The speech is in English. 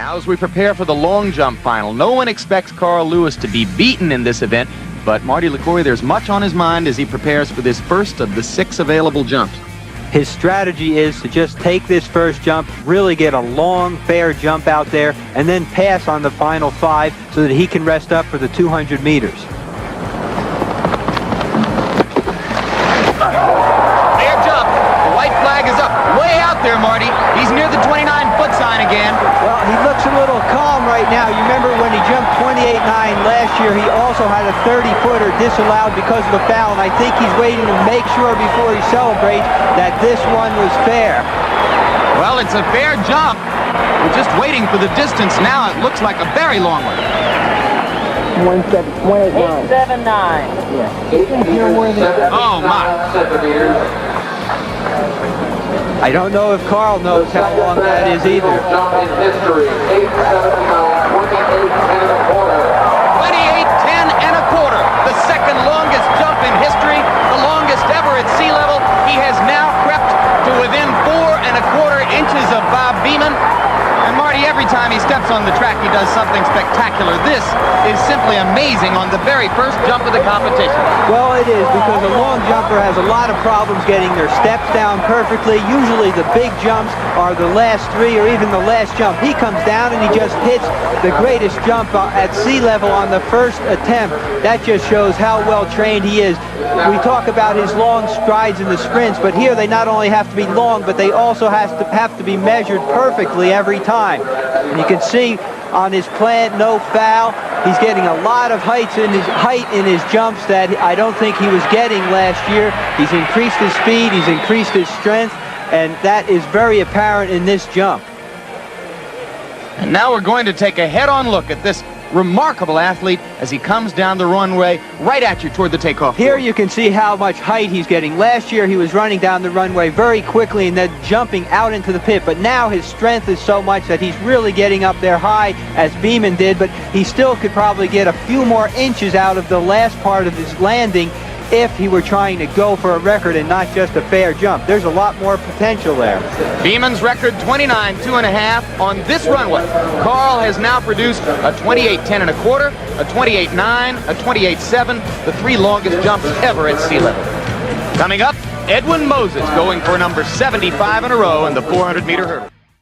Now as we prepare for the long jump final, no one expects Carl Lewis to be beaten in this event, but Marty LaCour, there's much on his mind as he prepares for this first of the 6 available jumps. His strategy is to just take this first jump, really get a long, fair jump out there, and then pass on the final 5 so that he can rest up for the 200 meters. Fair jump. The white flag is up. Way out there, Marty. He's near the 29-foot sign again. Well, he looks a little calm right now. You remember when he jumped 28.9 last year, he also had a 30-footer disallowed because of the foul, and I think he's waiting to make sure before he celebrates that this one was fair. Well, it's a fair jump. We're just waiting for the distance now. It looks like a very long one. 879. Yeah. Oh, my. I don't know if Carl knows how long that is either. 28:10 and a quarter. The second longest jump in history, the longest ever at sea level. He has now crept to within 4¼ inches of Bob Beamon. And Marty, every time he steps on the track, he does something spectacular. This is simply amazing on the very first jump of the competition. Well, it is, because a long jumper has a lot of problems getting their steps down perfectly. Usually the big jumps are the last 3 or even the last jump. He comes down and he just hits the greatest jump at sea level on the first attempt. That just shows how well trained he is. We talk about his long strides in the sprints, but here they not only have to be long, but they also have to be measured perfectly every time. And you can see on his plant, no foul. He's getting a lot of height in his jumps that I don't think he was getting last year. He's increased his speed, he's increased his strength, and that is very apparent in this jump. And now we're going to take a head-on look at this remarkable athlete as he comes down the runway right at you toward the takeoff. Here you can see how much height he's getting. Last year he was running down the runway very quickly and then jumping out into the pit, but now his strength is so much that he's really getting up there high as Beamon did, but he still could probably get a few more inches out of the last part of his landing if he were trying to go for a record and not just a fair jump. There's a lot more potential there. Beamon's record 29.2½ on this runway. Carl has now produced a 28:10 and a quarter, a 28.9, a 28.7, the 3 longest jumps ever at sea level. Coming up, Edwin Moses going for number 75 in a row in the 400-meter hurdle.